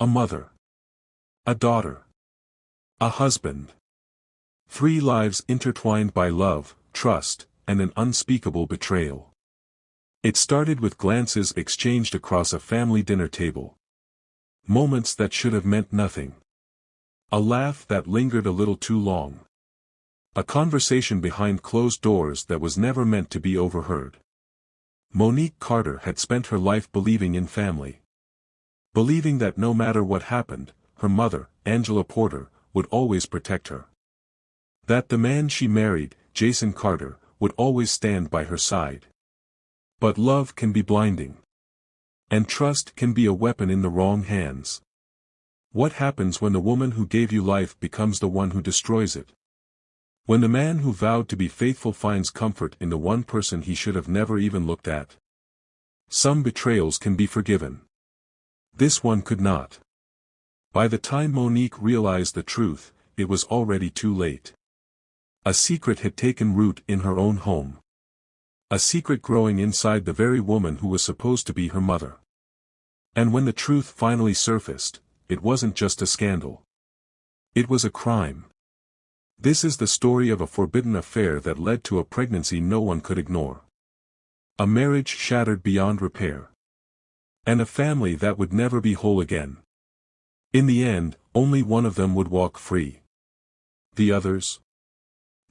A mother. A daughter. A husband. 3 lives intertwined by love, trust, and an unspeakable betrayal. It started with glances exchanged across a family dinner table. Moments that should have meant nothing. A laugh that lingered a little too long. A conversation behind closed doors that was never meant to be overheard. Monique Carter had spent her life believing in family. Believing that no matter what happened, her mother, Angela Porter, would always protect her. That the man she married, Jason Carter, would always stand by her side. But love can be blinding. And trust can be a weapon in the wrong hands. What happens when the woman who gave you life becomes the one who destroys it? When the man who vowed to be faithful finds comfort in the one person he should have never even looked at? Some betrayals can be forgiven. This one could not. By the time Monique realized the truth, it was already too late. A secret had taken root in her own home. A secret growing inside the very woman who was supposed to be her mother. And when the truth finally surfaced, it wasn't just a scandal. It was a crime. This is the story of a forbidden affair that led to a pregnancy no one could ignore. A marriage shattered beyond repair. And a family that would never be whole again. In the end, only one of them would walk free. The others?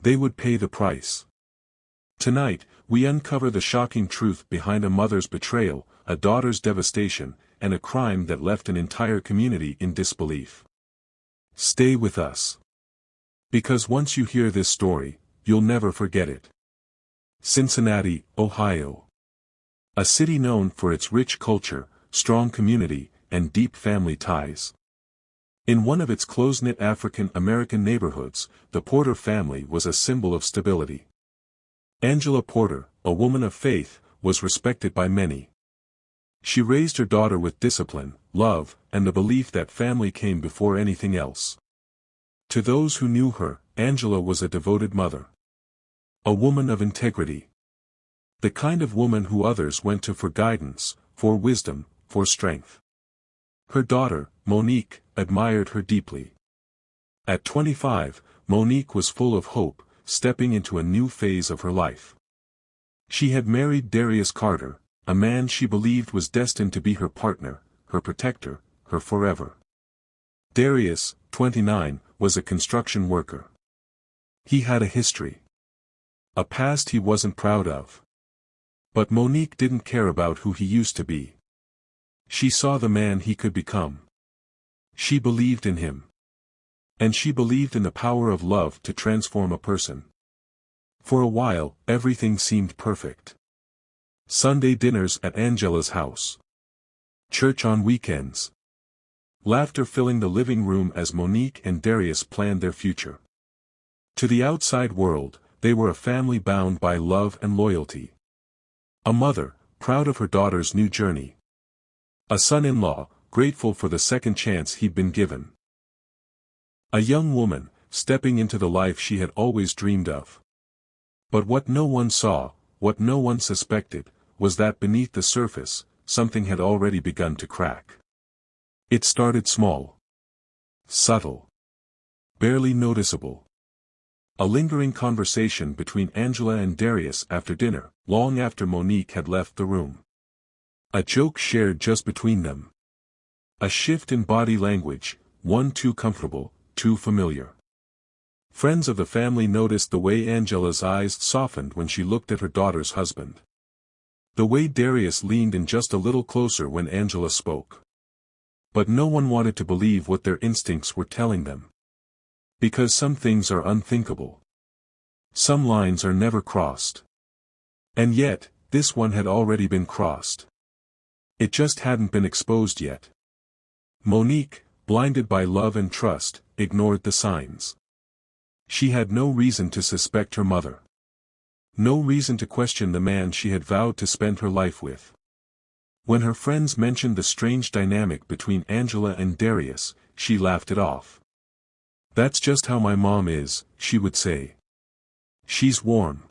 They would pay the price. Tonight, we uncover the shocking truth behind a mother's betrayal, a daughter's devastation, and a crime that left an entire community in disbelief. Stay with us. Because once you hear this story, you'll never forget it. Cincinnati, Ohio. A city known for its rich culture, strong community, and deep family ties. In one of its close-knit African-American neighborhoods, the Porter family was a symbol of stability. Angela Porter, a woman of faith, was respected by many. She raised her daughter with discipline, love, and the belief that family came before anything else. To those who knew her, Angela was a devoted mother. A woman of integrity. The kind of woman who others went to for guidance, for wisdom, for strength. Her daughter, Monique, admired her deeply. At 25, Monique was full of hope, stepping into a new phase of her life. She had married Darius Carter, a man she believed was destined to be her partner, her protector, her forever. Darius, 29, was a construction worker. He had a history. A past he wasn't proud of. But Monique didn't care about who he used to be. She saw the man he could become. She believed in him. And she believed in the power of love to transform a person. For a while, everything seemed perfect. Sunday dinners at Angela's house. Church on weekends. Laughter filling the living room as Monique and Darius planned their future. To the outside world, they were a family bound by love and loyalty. A mother, proud of her daughter's new journey. A son-in-law, grateful for the second chance he'd been given. A young woman, stepping into the life she had always dreamed of. But what no one saw, what no one suspected, was that beneath the surface, something had already begun to crack. It started small. Subtle. Barely noticeable. A lingering conversation between Angela and Darius after dinner, long after Monique had left the room. A joke shared just between them. A shift in body language, one too comfortable, too familiar. Friends of the family noticed the way Angela's eyes softened when she looked at her daughter's husband. The way Darius leaned in just a little closer when Angela spoke. But no one wanted to believe what their instincts were telling them. Because some things are unthinkable. Some lines are never crossed. And yet, this one had already been crossed. It just hadn't been exposed yet. Monique, blinded by love and trust, ignored the signs. She had no reason to suspect her mother. No reason to question the man she had vowed to spend her life with. When her friends mentioned the strange dynamic between Angela and Darius, she laughed it off. "That's just how my mom is," she would say. "She's warm.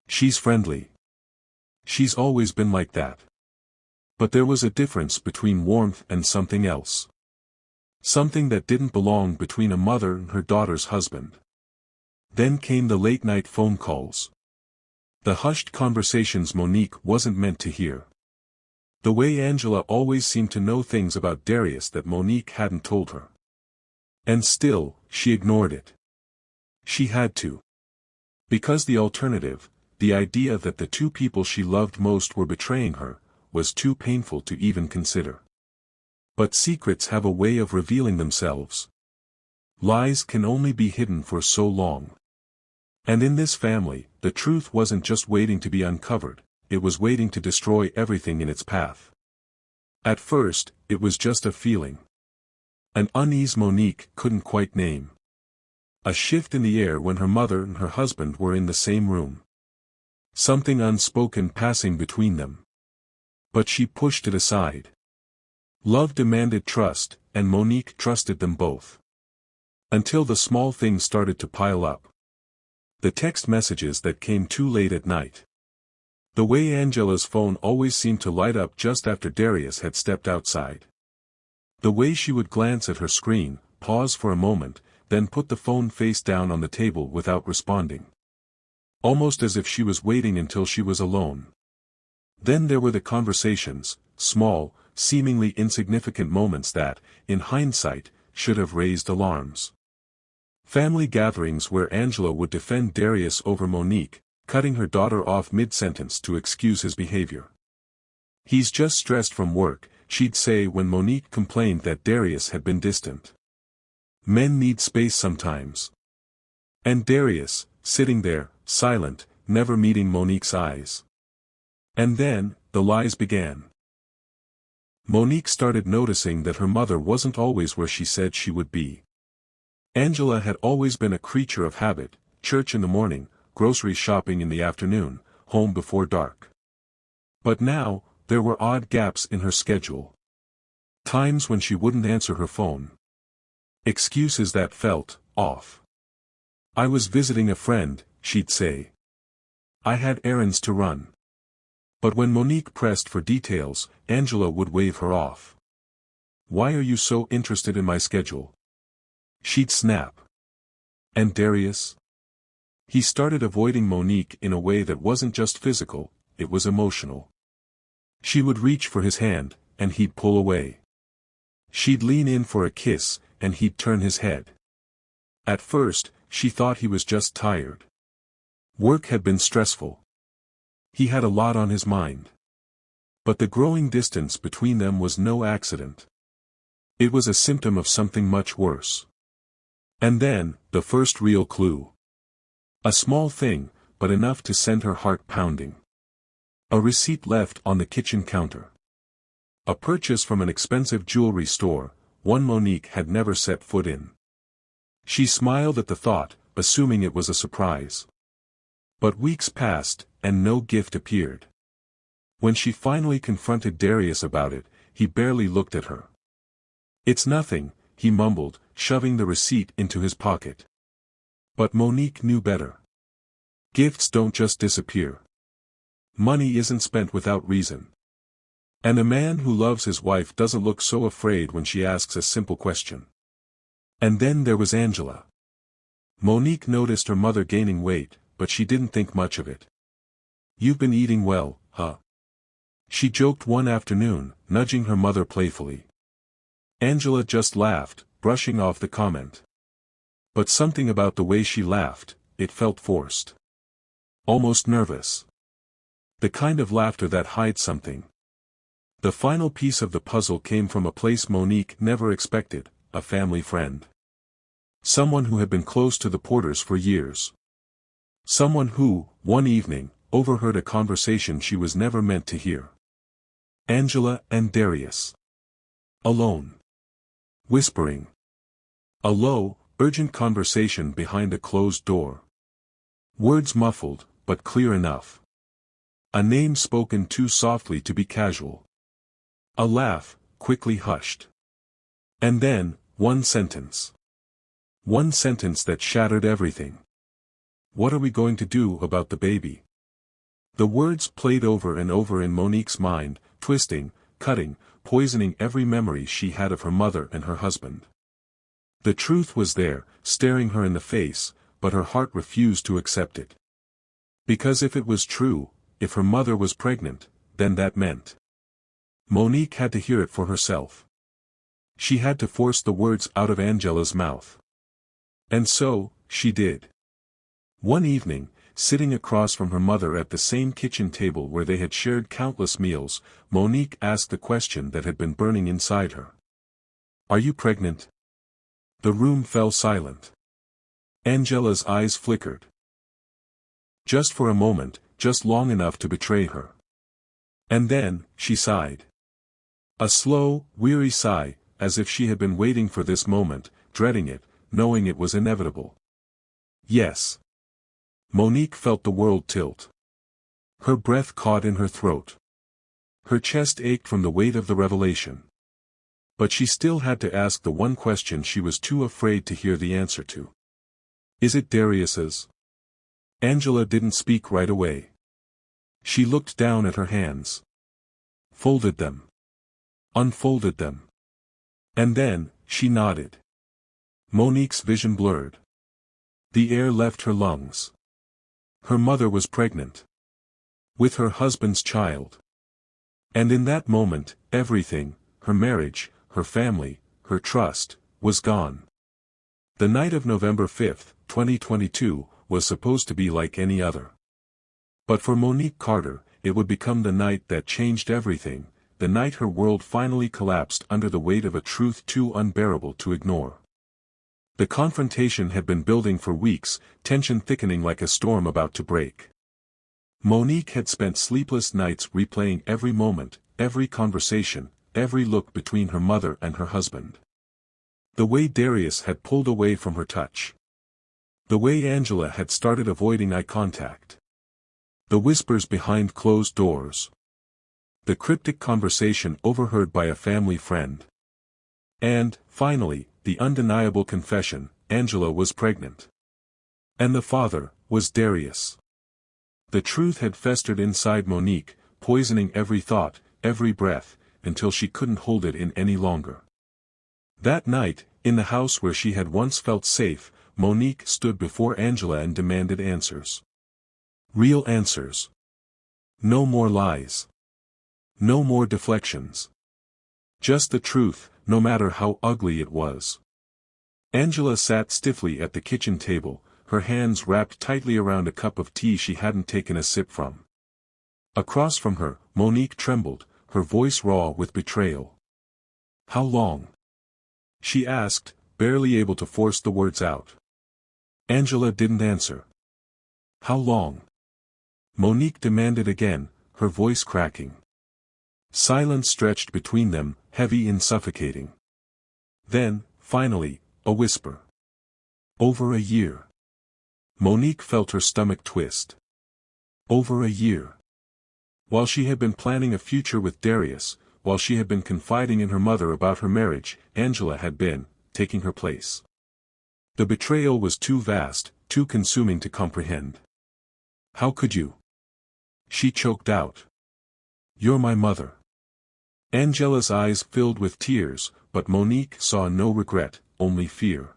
She's friendly. She's always been like that." But there was a difference between warmth and something else. Something that didn't belong between a mother and her daughter's husband. Then came the late-night phone calls. The hushed conversations Monique wasn't meant to hear. The way Angela always seemed to know things about Darius that Monique hadn't told her. And still, she ignored it. She had to. Because the alternative, the idea that the two people she loved most were betraying her, was too painful to even consider. But secrets have a way of revealing themselves. Lies can only be hidden for so long. And in this family, the truth wasn't just waiting to be uncovered, it was waiting to destroy everything in its path. At first, it was just a feeling. An unease Monique couldn't quite name. A shift in the air when her mother and her husband were in the same room. Something unspoken passing between them. But she pushed it aside. Love demanded trust, and Monique trusted them both. Until the small things started to pile up. The text messages that came too late at night. The way Angela's phone always seemed to light up just after Darius had stepped outside. The way she would glance at her screen, pause for a moment, then put the phone face down on the table without responding. Almost as if she was waiting until she was alone. Then there were the conversations, small, seemingly insignificant moments that, in hindsight, should have raised alarms. Family gatherings where Angela would defend Darius over Monique, cutting her daughter off mid-sentence to excuse his behavior. "He's just stressed from work," she'd say when Monique complained that Darius had been distant. "Men need space sometimes." And Darius, sitting there, silent, never meeting Monique's eyes. And then, the lies began. Monique started noticing that her mother wasn't always where she said she would be. Angela had always been a creature of habit, church in the morning, grocery shopping in the afternoon, home before dark. But now, there were odd gaps in her schedule. Times when she wouldn't answer her phone. Excuses that felt off. "I was visiting a friend," she'd say. "I had errands to run." But when Monique pressed for details, Angela would wave her off. "Why are you so interested in my schedule?" she'd snap. And Darius? He started avoiding Monique in a way that wasn't just physical, it was emotional. She would reach for his hand, and he'd pull away. She'd lean in for a kiss, and he'd turn his head. At first, she thought he was just tired. Work had been stressful. He had a lot on his mind. But the growing distance between them was no accident. It was a symptom of something much worse. And then, the first real clue. A small thing, but enough to send her heart pounding. A receipt left on the kitchen counter. A purchase from an expensive jewelry store, one Monique had never set foot in. She smiled at the thought, assuming it was a surprise. But weeks passed, and no gift appeared. When she finally confronted Darius about it, he barely looked at her. "It's nothing," he mumbled, shoving the receipt into his pocket. But Monique knew better. Gifts don't just disappear. Money isn't spent without reason. And a man who loves his wife doesn't look so afraid when she asks a simple question. And then there was Angela. Monique noticed her mother gaining weight, but she didn't think much of it. "You've been eating well, huh?" she joked one afternoon, nudging her mother playfully. Angela just laughed, brushing off the comment. But something about the way she laughed, it felt forced. Almost nervous. The kind of laughter that hides something. The final piece of the puzzle came from a place Monique never expected, a family friend. Someone who had been close to the Porters for years. Someone who, one evening, overheard a conversation she was never meant to hear. Angela and Darius. Alone. Whispering. A low, urgent conversation behind a closed door. Words muffled, but clear enough. A name spoken too softly to be casual. A laugh, quickly hushed. And then, one sentence. One sentence that shattered everything. "What are we going to do about the baby?" The words played over and over in Monique's mind, twisting, cutting, poisoning every memory she had of her mother and her husband. The truth was there, staring her in the face, but her heart refused to accept it. Because if it was true, if her mother was pregnant, then that meant. Monique had to hear it for herself. She had to force the words out of Angela's mouth. And so, she did. One evening, sitting across from her mother at the same kitchen table where they had shared countless meals, Monique asked the question that had been burning inside her. "Are you pregnant?" The room fell silent. Angela's eyes flickered. Just for a moment, just long enough to betray her. And then, she sighed. A slow, weary sigh, as if she had been waiting for this moment, dreading it, knowing it was inevitable. Yes. Monique felt the world tilt. Her breath caught in her throat. Her chest ached from the weight of the revelation. But she still had to ask the one question she was too afraid to hear the answer to. "Is it Darius's?" Angela didn't speak right away. She looked down at her hands. Folded them. Unfolded them. And then, she nodded. Monique's vision blurred. The air left her lungs. Her mother was pregnant. With her husband's child. And in that moment, everything, her marriage, her family, her trust, was gone. The night of November 5, 2022, was supposed to be like any other. But for Monique Carter, it would become the night that changed everything, the night her world finally collapsed under the weight of a truth too unbearable to ignore. The confrontation had been building for weeks, tension thickening like a storm about to break. Monique had spent sleepless nights replaying every moment, every conversation, every look between her mother and her husband. The way Darius had pulled away from her touch. The way Angela had started avoiding eye contact. The whispers behind closed doors. The cryptic conversation overheard by a family friend. And, finally, the undeniable confession: Angela was pregnant. And the father was Darius. The truth had festered inside Monique, poisoning every thought, every breath, until she couldn't hold it in any longer. That night, in the house where she had once felt safe, Monique stood before Angela and demanded answers. Real answers. No more lies. No more deflections. Just the truth, no matter how ugly it was. Angela sat stiffly at the kitchen table, her hands wrapped tightly around a cup of tea she hadn't taken a sip from. Across from her, Monique trembled, her voice raw with betrayal. "How long?" she asked, barely able to force the words out. Angela didn't answer. "How long?" Monique demanded again, her voice cracking. Silence stretched between them, heavy and suffocating. Then, finally, a whisper. "Over a year." Monique felt her stomach twist. Over a year. While she had been planning a future with Darius, while she had been confiding in her mother about her marriage, Angela had been taking her place. The betrayal was too vast, too consuming to comprehend. "How could you?" she choked out. "You're my mother." Angela's eyes filled with tears, but Monique saw no regret, only fear.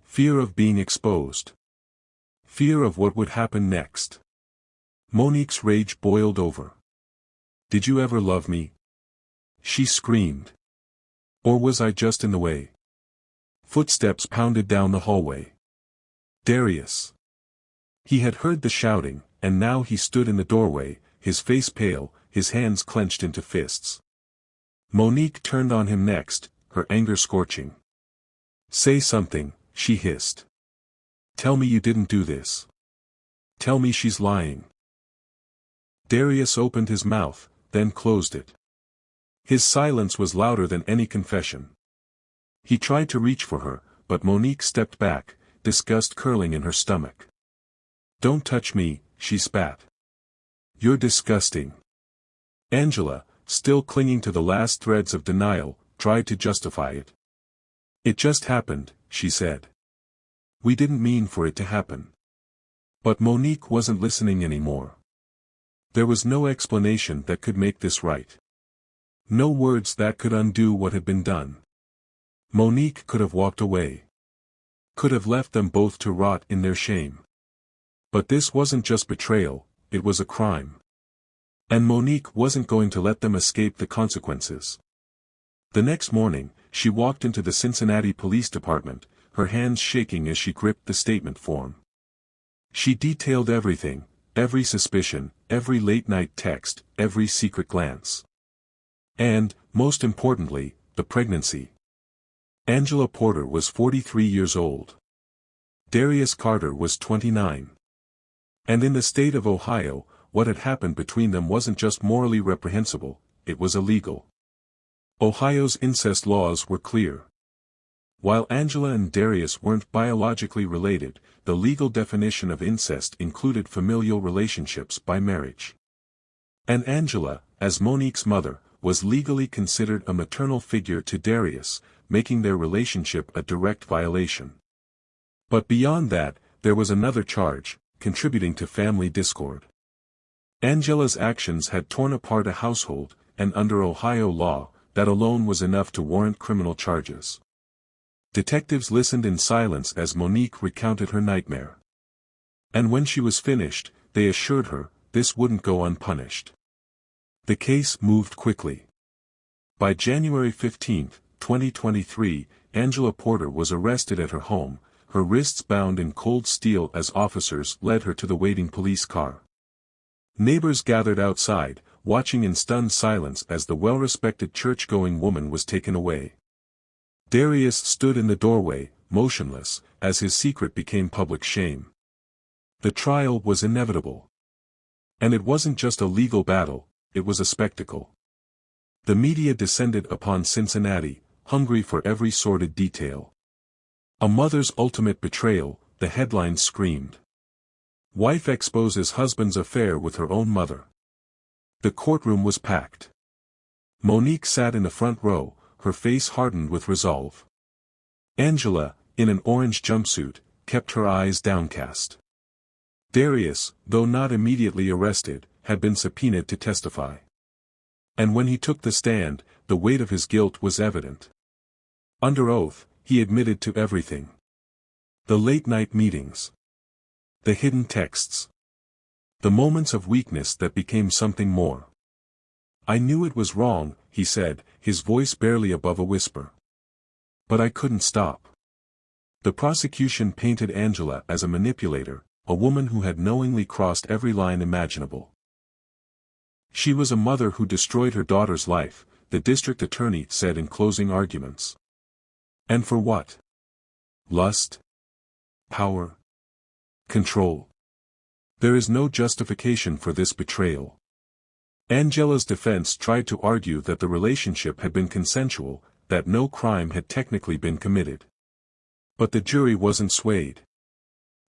Fear of being exposed. Fear of what would happen next. Monique's rage boiled over. "Did you ever love me?" she screamed. "Or was I just in the way?" Footsteps pounded down the hallway. Darius. He had heard the shouting, and now he stood in the doorway, his face pale, his hands clenched into fists. Monique turned on him next, her anger scorching. "Say something," she hissed. "Tell me you didn't do this. Tell me she's lying." Darius opened his mouth, then closed it. His silence was louder than any confession. He tried to reach for her, but Monique stepped back, disgust curling in her stomach. "Don't touch me," she spat. "You're disgusting." Angela, still clinging to the last threads of denial, tried to justify it. "It just happened," she said. "We didn't mean for it to happen." But Monique wasn't listening anymore. There was no explanation that could make this right. No words that could undo what had been done. Monique could have walked away. Could have left them both to rot in their shame. But this wasn't just betrayal, it was a crime. And Monique wasn't going to let them escape the consequences. The next morning, she walked into the Cincinnati Police Department, her hands shaking as she gripped the statement form. She detailed everything, every suspicion, every late-night text, every secret glance. And, most importantly, the pregnancy. Angela Porter was 43 years old. Darius Carter was 29. And in the state of Ohio, what had happened between them wasn't just morally reprehensible, it was illegal. Ohio's incest laws were clear. While Angela and Darius weren't biologically related, the legal definition of incest included familial relationships by marriage. And Angela, as Monique's mother, was legally considered a maternal figure to Darius, making their relationship a direct violation. But beyond that, there was another charge, contributing to family discord. Angela's actions had torn apart a household, and under Ohio law, that alone was enough to warrant criminal charges. Detectives listened in silence as Monique recounted her nightmare. And when she was finished, they assured her, this wouldn't go unpunished. The case moved quickly. By January 15, 2023, Angela Porter was arrested at her home, her wrists bound in cold steel as officers led her to the waiting police car. Neighbors gathered outside, watching in stunned silence as the well-respected church-going woman was taken away. Darius stood in the doorway, motionless, as his secret became public shame. The trial was inevitable. And it wasn't just a legal battle, it was a spectacle. The media descended upon Cincinnati, hungry for every sordid detail. A mother's ultimate betrayal, the headlines screamed. Wife exposes husband's affair with her own mother. The courtroom was packed. Monique sat in the front row, her face hardened with resolve. Angela, in an orange jumpsuit, kept her eyes downcast. Darius, though not immediately arrested, had been subpoenaed to testify. And when he took the stand, the weight of his guilt was evident. Under oath, he admitted to everything. The late-night meetings. The hidden texts. The moments of weakness that became something more. I knew it was wrong, he said, his voice barely above a whisper. But I couldn't stop. The prosecution painted Angela as a manipulator, a woman who had knowingly crossed every line imaginable. She was a mother who destroyed her daughter's life, the district attorney said in closing arguments. And for what? Lust? Power? Control? There is no justification for this betrayal. Angela's defense tried to argue that the relationship had been consensual, that no crime had technically been committed. But the jury wasn't swayed.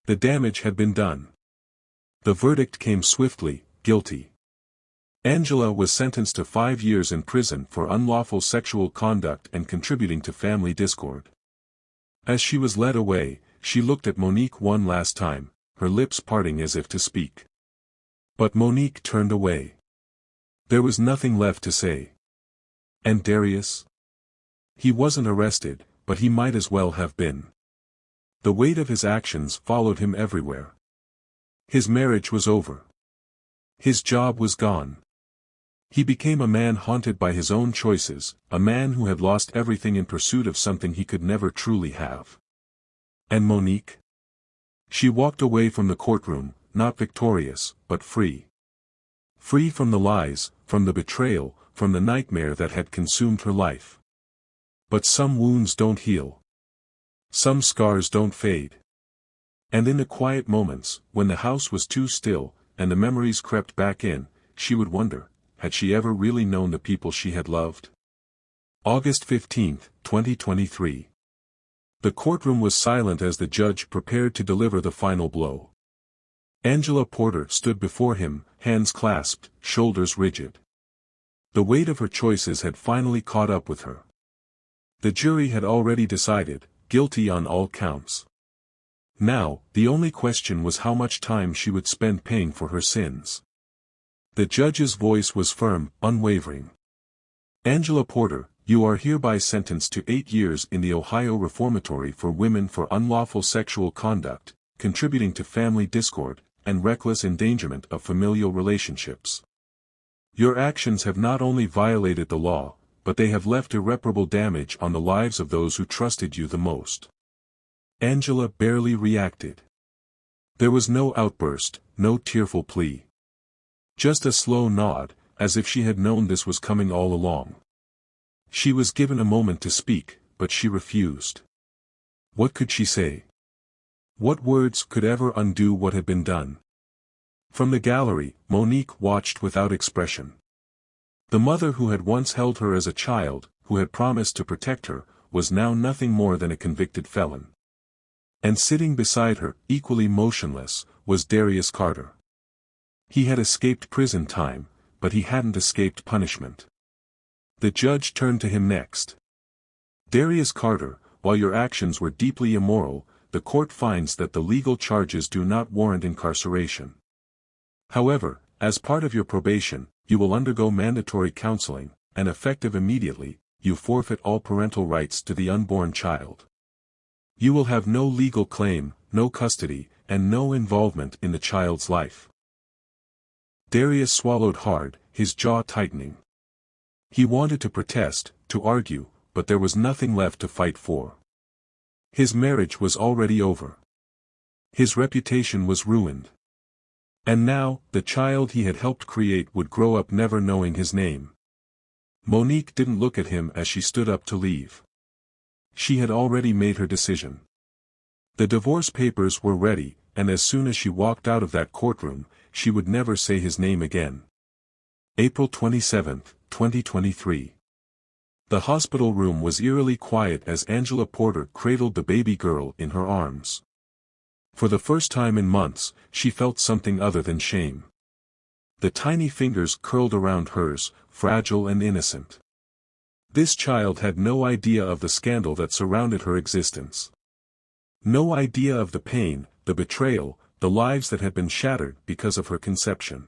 The damage had been done. The verdict came swiftly, guilty. Angela was sentenced to 5 years in prison for unlawful sexual conduct and contributing to family discord. As she was led away, she looked at Monique one last time, her lips parting as if to speak. But Monique turned away. There was nothing left to say. And Darius? He wasn't arrested, but he might as well have been. The weight of his actions followed him everywhere. His marriage was over. His job was gone. He became a man haunted by his own choices, a man who had lost everything in pursuit of something he could never truly have. And Monique? She walked away from the courtroom, not victorious, but free. Free from the lies, from the betrayal, from the nightmare that had consumed her life. But some wounds don't heal. Some scars don't fade. And in the quiet moments, when the house was too still, and the memories crept back in, she would wonder, had she ever really known the people she had loved? August 15, 2023. The courtroom was silent as the judge prepared to deliver the final blow. Angela Porter stood before him, hands clasped, shoulders rigid. The weight of her choices had finally caught up with her. The jury had already decided, guilty on all counts. Now, the only question was how much time she would spend paying for her sins. The judge's voice was firm, unwavering. Angela Porter, You are hereby sentenced to 8 years in the Ohio Reformatory for Women for unlawful sexual conduct, contributing to family discord, and reckless endangerment of familial relationships. Your actions have not only violated the law, but they have left irreparable damage on the lives of those who trusted you the most. Angela barely reacted. There was no outburst, no tearful plea. Just a slow nod, as if she had known this was coming all along. She was given a moment to speak, but she refused. What could she say? What words could ever undo what had been done? From the gallery, Monique watched without expression. The mother who had once held her as a child, who had promised to protect her, was now nothing more than a convicted felon. And sitting beside her, equally motionless, was Darius Carter. He had escaped prison time, but he hadn't escaped punishment. The judge turned to him next. Darius Carter, while your actions were deeply immoral, the court finds that the legal charges do not warrant incarceration. However, as part of your probation, you will undergo mandatory counseling, and effective immediately, you forfeit all parental rights to the unborn child. You will have no legal claim, no custody, and no involvement in the child's life. Darius swallowed hard, his jaw tightening. He wanted to protest, to argue, but there was nothing left to fight for. His marriage was already over. His reputation was ruined. And now, the child he had helped create would grow up never knowing his name. Monique didn't look at him as she stood up to leave. She had already made her decision. The divorce papers were ready, and as soon as she walked out of that courtroom, she would never say his name again. April 27, 2023. The hospital room was eerily quiet as Angela Porter cradled the baby girl in her arms. For the first time in months, she felt something other than shame. The tiny fingers curled around hers, fragile and innocent. This child had no idea of the scandal that surrounded her existence. No idea of the pain, the betrayal, the lives that had been shattered because of her conception.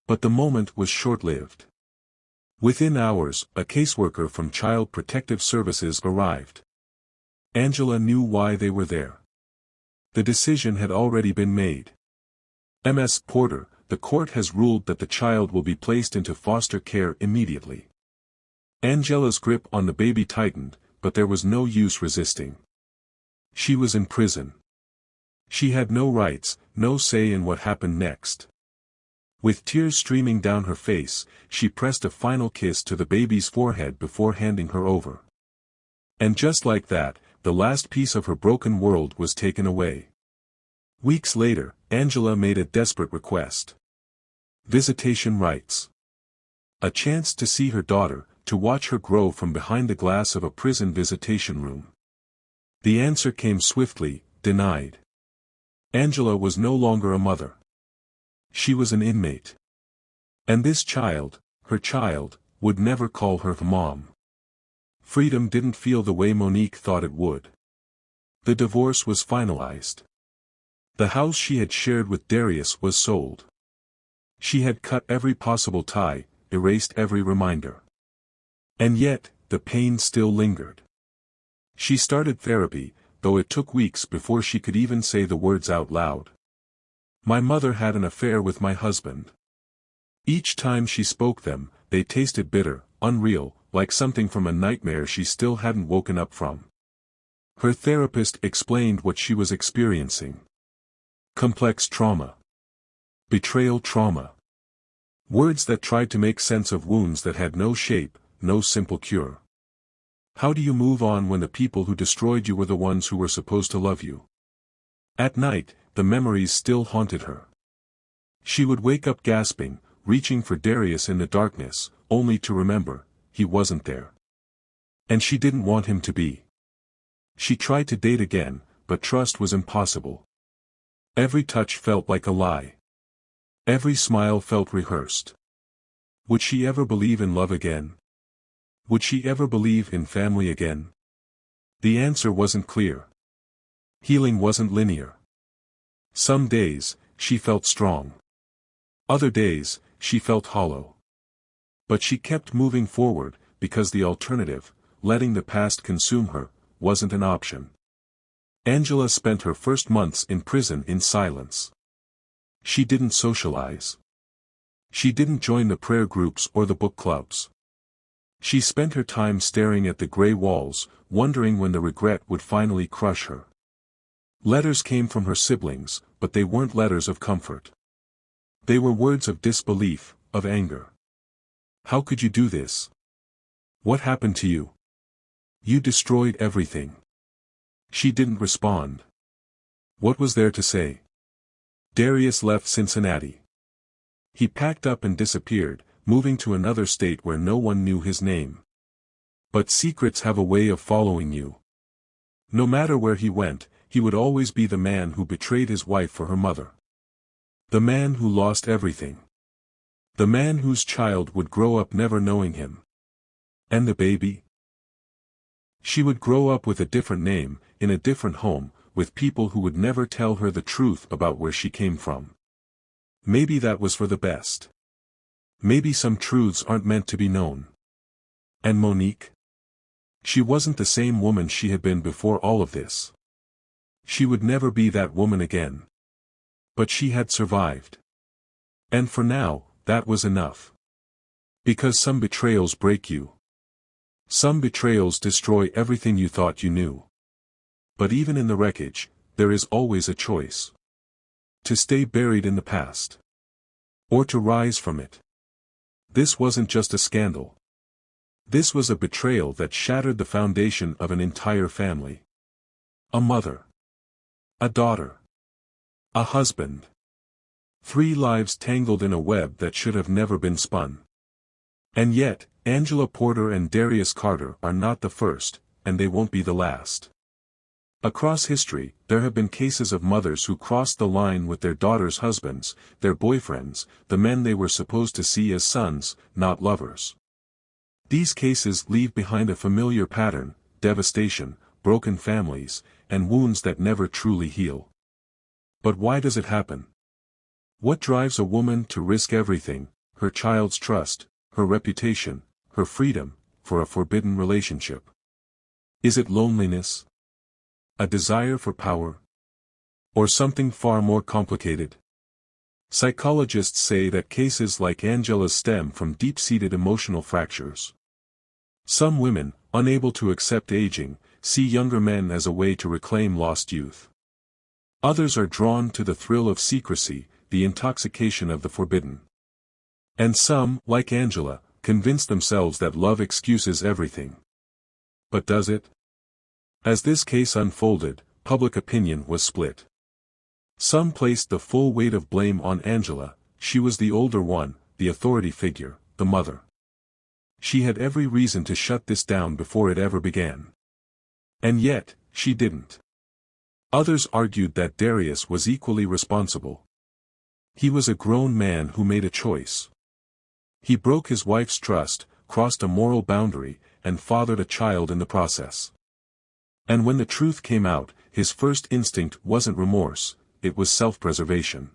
But the moment was short-lived. Within hours, a caseworker from Child Protective Services arrived. Angela knew why they were there. The decision had already been made. Ms. Porter, the court has ruled that the child will be placed into foster care immediately. Angela's grip on the baby tightened, but there was no use resisting. She was in prison. She had no rights, no say in what happened next. With tears streaming down her face, she pressed a final kiss to the baby's forehead before handing her over. And just like that, the last piece of her broken world was taken away. Weeks later, Angela made a desperate request. Visitation rights. A chance to see her daughter, to watch her grow from behind the glass of a prison visitation room. The answer came swiftly, denied. Angela was no longer a mother. She was an inmate. And this child, her child, would never call her mom. Freedom didn't feel the way Monique thought it would. The divorce was finalized. The house she had shared with Darius was sold. She had cut every possible tie, erased every reminder. And yet, the pain still lingered. She started therapy, though it took weeks before she could even say the words out loud. My mother had an affair with my husband. Each time she spoke them, they tasted bitter, unreal, like something from a nightmare she still hadn't woken up from. Her therapist explained what she was experiencing. Complex trauma. Betrayal trauma. Words that tried to make sense of wounds that had no shape, no simple cure. How do you move on when the people who destroyed you were the ones who were supposed to love you? At night, the memories still haunted her. She would wake up gasping, reaching for Darius in the darkness, only to remember, he wasn't there. And she didn't want him to be. She tried to date again, but trust was impossible. Every touch felt like a lie. Every smile felt rehearsed. Would she ever believe in love again? Would she ever believe in family again? The answer wasn't clear. Healing wasn't linear. Some days, she felt strong. Other days, she felt hollow. But she kept moving forward, because the alternative, letting the past consume her, wasn't an option. Angela spent her first months in prison in silence. She didn't socialize. She didn't join the prayer groups or the book clubs. She spent her time staring at the gray walls, wondering when the regret would finally crush her. Letters came from her siblings, but they weren't letters of comfort. They were words of disbelief, of anger. How could you do this? What happened to you? You destroyed everything. She didn't respond. What was there to say? Darius left Cincinnati. He packed up and disappeared, moving to another state where no one knew his name. But secrets have a way of following you. No matter where he went, he would always be the man who betrayed his wife for her mother. The man who lost everything. The man whose child would grow up never knowing him. And the baby? She would grow up with a different name, in a different home, with people who would never tell her the truth about where she came from. Maybe that was for the best. Maybe some truths aren't meant to be known. And Monique? She wasn't the same woman she had been before all of this. She would never be that woman again. But she had survived. And for now, that was enough. Because some betrayals break you. Some betrayals destroy everything you thought you knew. But even in the wreckage, there is always a choice. To stay buried in the past. Or to rise from it. This wasn't just a scandal. This was a betrayal that shattered the foundation of an entire family. A mother. A daughter. A husband. 3 lives tangled in a web that should have never been spun. And yet, Angela Porter and Darius Carter are not the first, and they won't be the last. Across history, there have been cases of mothers who crossed the line with their daughters' husbands, their boyfriends, the men they were supposed to see as sons, not lovers. These cases leave behind a familiar pattern: devastation, broken families, and wounds that never truly heal. But why does it happen? What drives a woman to risk everything, her child's trust, her reputation, her freedom, for a forbidden relationship? Is it loneliness? A desire for power? Or something far more complicated? Psychologists say that cases like Angela's stem from deep-seated emotional fractures. Some women, unable to accept aging, see younger men as a way to reclaim lost youth. Others are drawn to the thrill of secrecy, the intoxication of the forbidden. And some, like Angela, convince themselves that love excuses everything. But does it? As this case unfolded, public opinion was split. Some placed the full weight of blame on Angela. She was the older one, the authority figure, the mother. She had every reason to shut this down before it ever began. And yet, she didn't. Others argued that Darius was equally responsible. He was a grown man who made a choice. He broke his wife's trust, crossed a moral boundary, and fathered a child in the process. And when the truth came out, his first instinct wasn't remorse, it was self-preservation.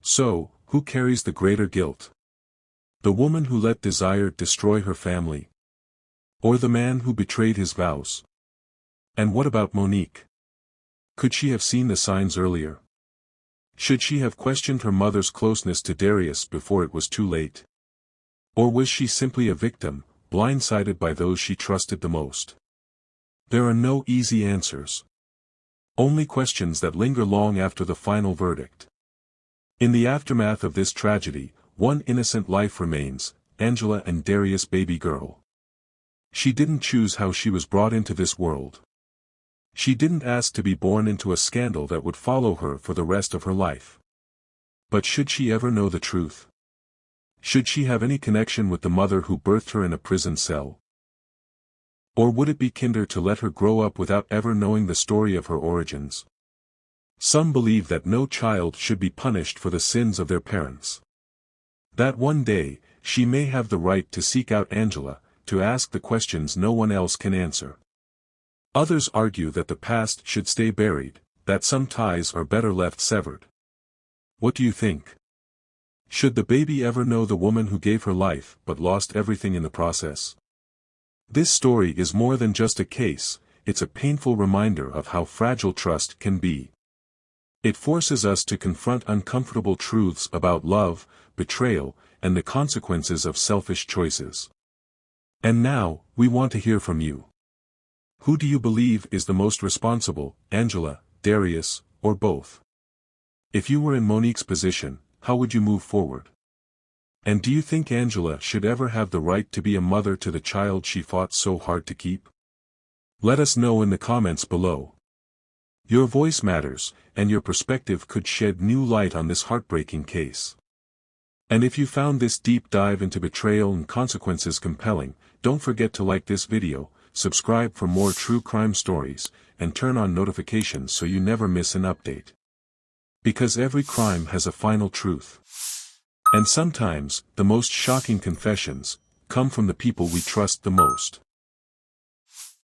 So, who carries the greater guilt? The woman who let desire destroy her family? Or the man who betrayed his vows? And what about Monique? Could she have seen the signs earlier? Should she have questioned her mother's closeness to Darius before it was too late? Or was she simply a victim, blindsided by those she trusted the most? There are no easy answers. Only questions that linger long after the final verdict. In the aftermath of this tragedy, one innocent life remains: Angela and Darius' baby girl. She didn't choose how she was brought into this world. She didn't ask to be born into a scandal that would follow her for the rest of her life. But should she ever know the truth? Should she have any connection with the mother who birthed her in a prison cell? Or would it be kinder to let her grow up without ever knowing the story of her origins? Some believe that no child should be punished for the sins of their parents. That one day, she may have the right to seek out Angela, to ask the questions no one else can answer. Others argue that the past should stay buried, that some ties are better left severed. What do you think? Should the baby ever know the woman who gave her life but lost everything in the process? This story is more than just a case, it's a painful reminder of how fragile trust can be. It forces us to confront uncomfortable truths about love, betrayal, and the consequences of selfish choices. And now, we want to hear from you. Who do you believe is the most responsible, Angela, Darius, or both? If you were in Monique's position, how would you move forward? And do you think Angela should ever have the right to be a mother to the child she fought so hard to keep? Let us know in the comments below. Your voice matters, and your perspective could shed new light on this heartbreaking case. And if you found this deep dive into betrayal and consequences compelling, don't forget to like this video, subscribe for more true crime stories, and turn on notifications so you never miss an update. Because every crime has a final truth. And sometimes, the most shocking confessions come from the people we trust the most.